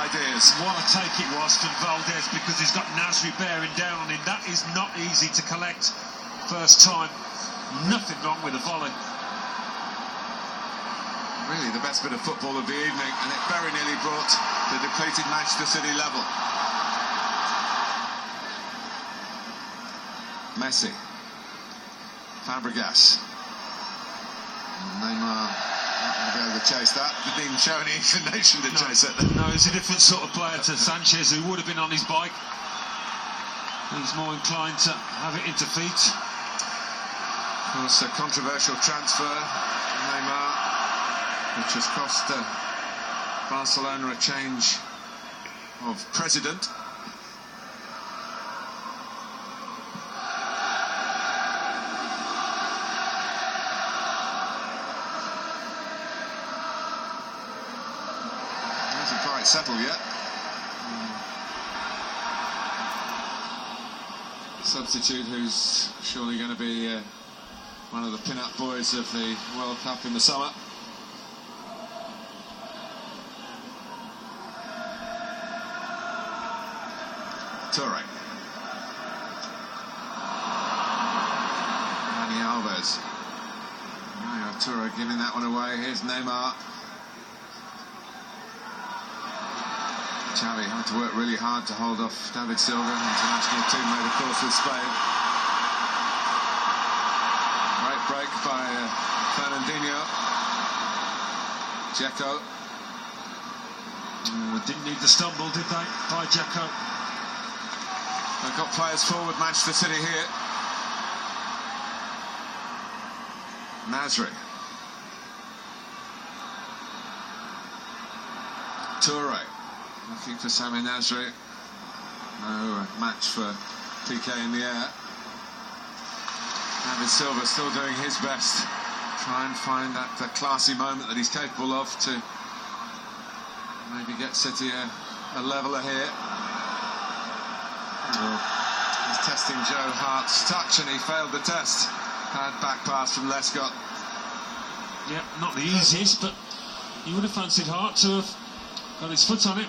ideas. What a take it was from Valdez, because he's got Nasri bearing down on him. That is not easy to collect first time. Nothing wrong with the volley. Really the best bit of football of the evening, and it very nearly brought the depleted Manchester City level. Messi. Fabregas. Neymar not going to be able to chase that. Didn't even show any inclination to chase it. No, he's a different sort of player to Sanchez, who would have been on his bike. He's more inclined to have it into feet. Of course, a controversial transfer, Neymar, which has cost Barcelona a change of president. Settled yet. Substitute who's surely going to be one of the pin-up boys of the World Cup in the summer. Toure. Dani Alves. Now Toure giving that one away. Here's Neymar. Xavi had to work really hard to hold off David Silva, international teammate, of course, with Spain. Great break by Fernandinho. Dzeko. Didn't need the stumble, did they, by Dzeko? They've got players forward, Manchester City here. Nasri. Toure. Looking for Sami Nasri. No match for PK in the air. David Silva still doing his best. Try and find that classy moment that he's capable of to maybe get City a leveller here. He's testing Joe Hart's touch, and he failed the test. Bad back pass from Lescott. Yeah, not the easiest, but you would have fancied Hart to have got his foot on it.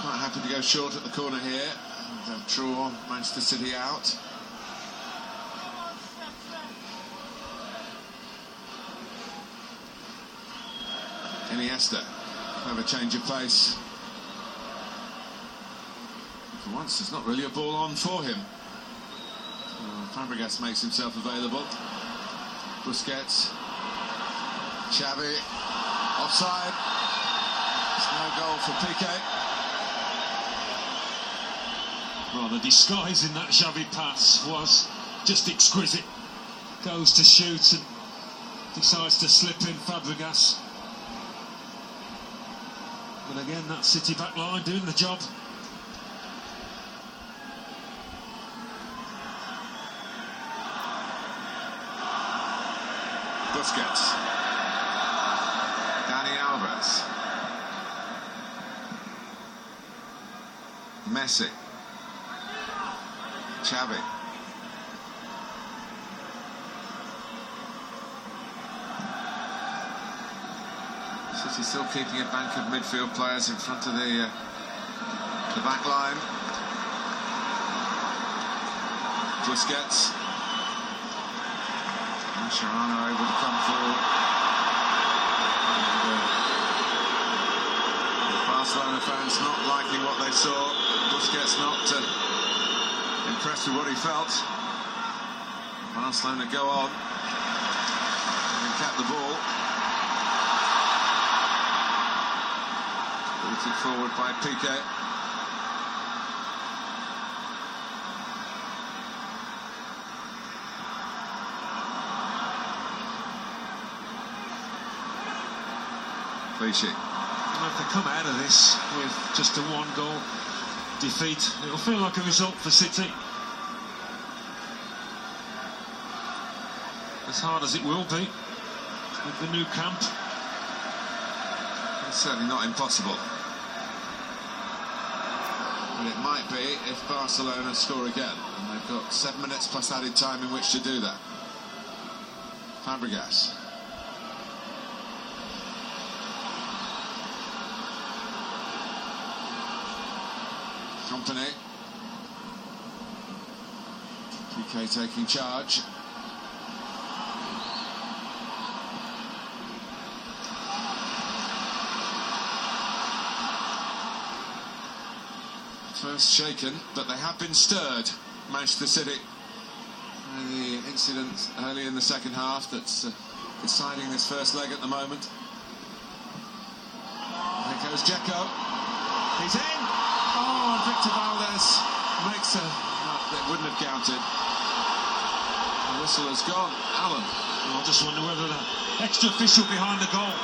Quite happy to go short at the corner here and draw Manchester City out. Iniesta, clever change of pace. For once, there's not really a ball on for him. Fabregas makes himself available. Busquets, Xavi, offside. There's no goal for Piqué. Well, the disguise in that Xavi pass was just exquisite. Goes to shoot and decides to slip in Fabregas. But again, that City back line doing the job. Busquets. Dani Alves. Messi. Xavi. City still keeping a bank of midfield players in front of the back line. Busquets. Mascherano able to come forward. And, Barcelona fans not liking what they saw. Busquets not impressed with what he felt. Barcelona go on and cap the ball. Brought it forward by Piqué. Clichy. If they come out of this with just a one-goal defeat, it'll feel like a result for City. As hard as it will be with the new camp. It's certainly not impossible. but it might be if Barcelona score again. And they've got 7 minutes plus added time in which to do that. Fabregas. Company. Piqué taking charge. First shaken, but they have been stirred, Manchester City. The incident early in the second half that's deciding this first leg at the moment. There goes Dzeko. He's in! Oh, and Victor Valdez makes a... No, it wouldn't have counted. The whistle has gone. Alan. I just wonder whether the extra official behind the goal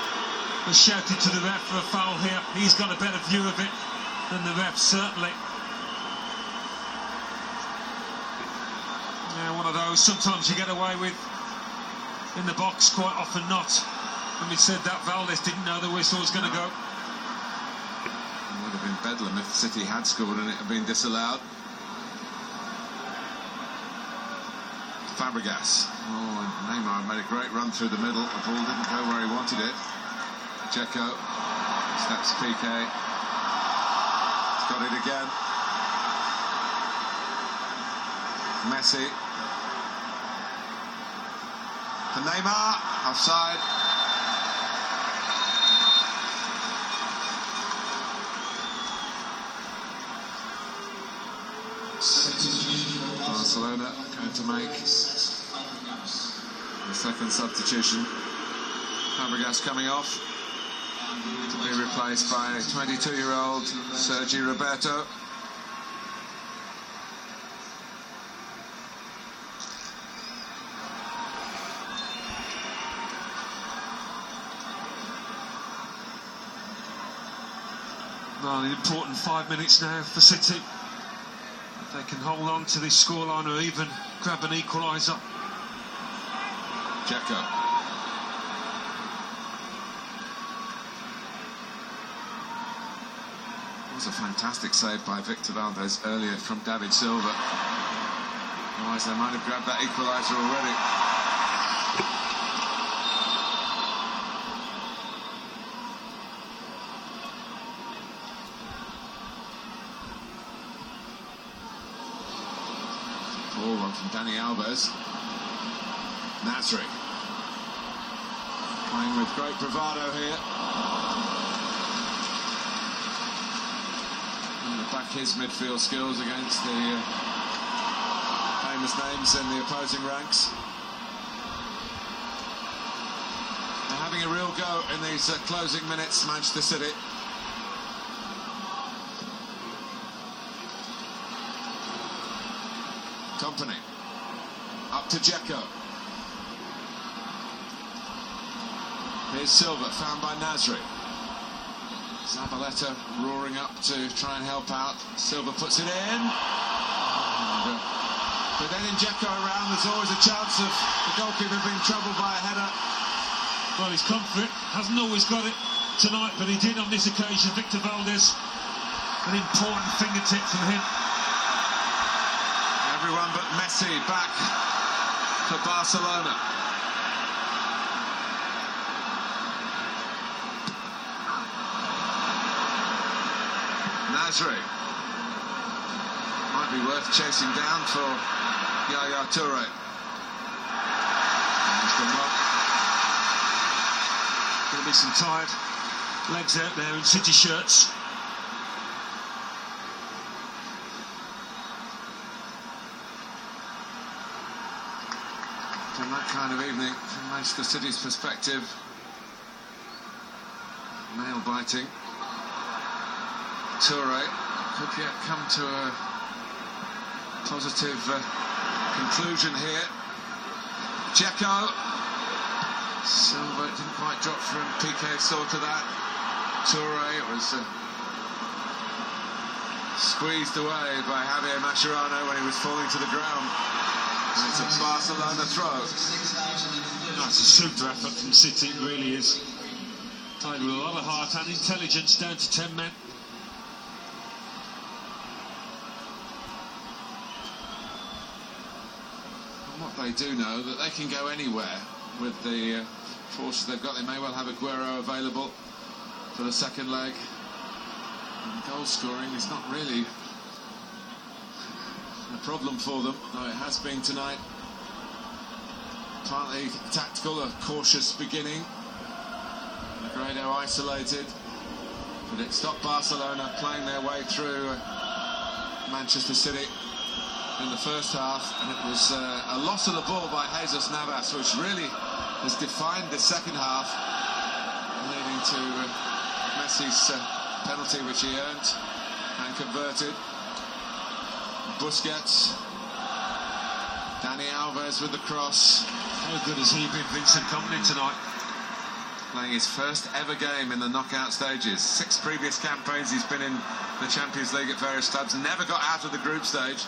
has shouted to the ref for a foul here. He's got a better view of it than the ref, certainly. Yeah, one of those sometimes you get away with in the box, quite often not. When we said that, Valdez didn't know the whistle was going to go. It would have been bedlam if City had scored and it had been disallowed. Fabregas. Oh, and Neymar made a great run through the middle. The ball didn't go where he wanted it. Dzeko steps Piqué. He's got it again. Messi. To Neymar. Offside. Barcelona going to make the second substitution. Fabregas coming off to be replaced by 22-year-old Sergi Roberto. Well, an important 5 minutes now for City. If they can hold on to this scoreline or even grab an equaliser. Dzeko. It was a fantastic save by Victor Valdez earlier from David Silva. Otherwise they might have grabbed that equaliser already. One from Dani Alves. Nasri playing with great bravado here. And to back his midfield skills against the famous names in the opposing ranks. They're having a real go in these closing minutes, Manchester City. Company. Up to Dzeko. Here's Silva, found by Nasri. Zabaleta roaring up to try and help out. Silva puts it in. But then in Dzeko around, there's always a chance of the goalkeeper being troubled by a header. Well, he's come for it. Hasn't always got it tonight, but he did on this occasion. Victor Valdez, an important fingertip from him. Everyone but Messi back for Barcelona. Nasri. Might be worth chasing down for Yaya Toure. Going to be some tired legs out there in City shirts. On that kind of evening, from Manchester City's perspective, nail-biting. Toure could yet come to a positive conclusion here. Dzeko. Silva didn't quite drop from Piqué, saw to that. Toure was squeezed away by Javier Mascherano when he was falling to the ground. And it's a Barcelona throw. That's a super effort from City, it really is. Played with a lot of heart and intelligence, down to 10 men. they do know that they can go anywhere with the forces they've got. They may well have Aguero available for the second leg. And goal scoring is not really a problem for them, though it has been tonight. Partly tactical, a cautious beginning. Negredo isolated, but it stopped Barcelona playing their way through Manchester City in the first half, and it was a loss of the ball by Jesus Navas, which really has defined the second half, leading to Messi's penalty, which he earned and converted. Busquets, Dani Alves with the cross. How good has he been, Vincent Kompany, tonight? Playing his first ever game in the knockout stages. 6 previous campaigns he's been in the Champions League at various clubs. Never got out of the group stage.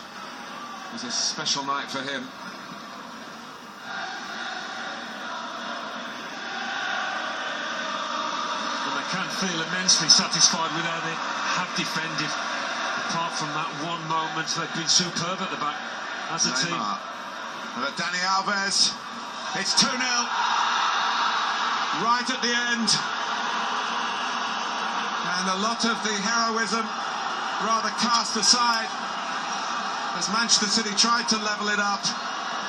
It was a special night for him. And they can feel immensely satisfied with how they have defended. Apart from that one moment, they've been superb at the back as a team. But Dani Alves, it's 2-0 right at the end, and a lot of the heroism rather cast aside as Manchester City tried to level it up.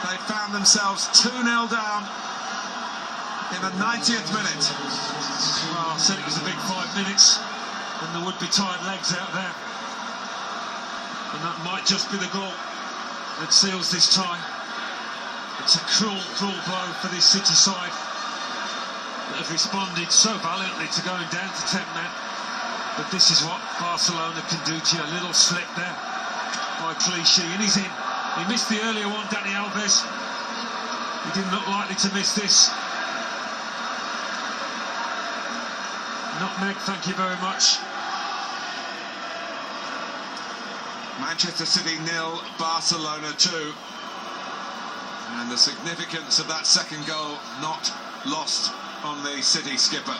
They found themselves 2-0 down in the 90th minute. Well, I said it was a big 5 minutes, and there would be tired legs out there, and that might just be the goal that seals this tie. It's a cruel, cruel blow for this City side that have responded so valiantly to going down to 10 men. But this is what Barcelona can do to you. A little slip there by Clichy, and he's in. He missed the earlier one, Dani Alves. He didn't look likely to miss this. Nutmeg, thank you very much. Manchester City 0, Barcelona 2. And the significance of that second goal not lost on the City skipper.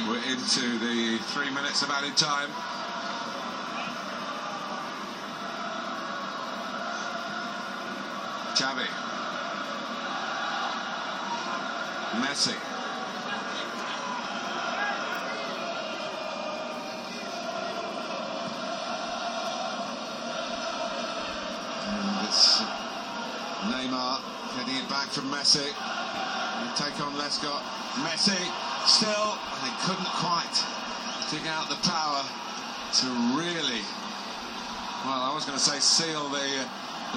We're into the 3 minutes of added time. Xavi. Messi. And it's Neymar heading it back from Messi. They take on Lescott. Messi still, and he couldn't quite dig out the power to really, well, I was going to say seal the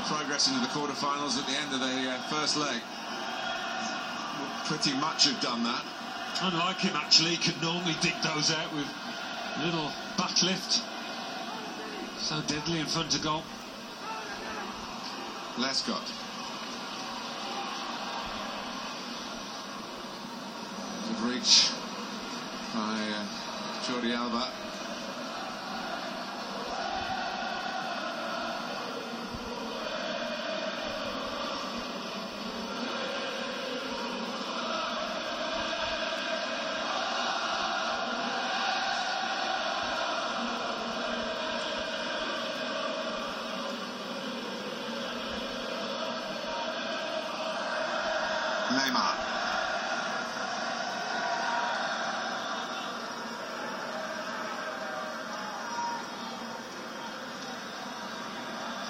progress into the quarterfinals at the end of the first leg. Pretty much have done that. Unlike him, actually, he could normally dig those out with a little back lift. So deadly in front of goal. Lescott. Good reach by Jordi Alba. Neymar.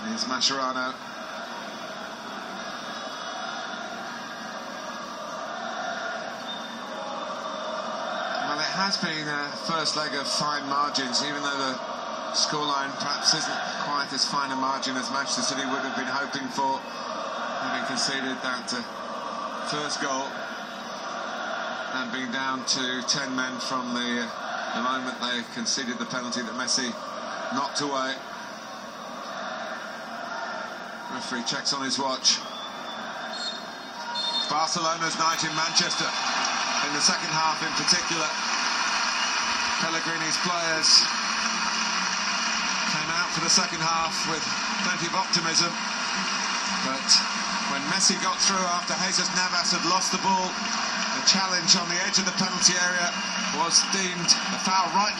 Here's Mascherano. Well, it has been a first leg of fine margins, even though the scoreline perhaps isn't quite as fine a margin as Manchester City would have been hoping for, having conceded that first goal and being down to 10 men from the moment they conceded the penalty that Messi knocked away. Referee checks on his watch. Barcelona's night in Manchester, in the second half in particular. Pellegrini's players came out for the second half with plenty of optimism, but when Messi got through after Jesus Navas had lost the ball, the challenge on the edge of the penalty area was deemed a foul right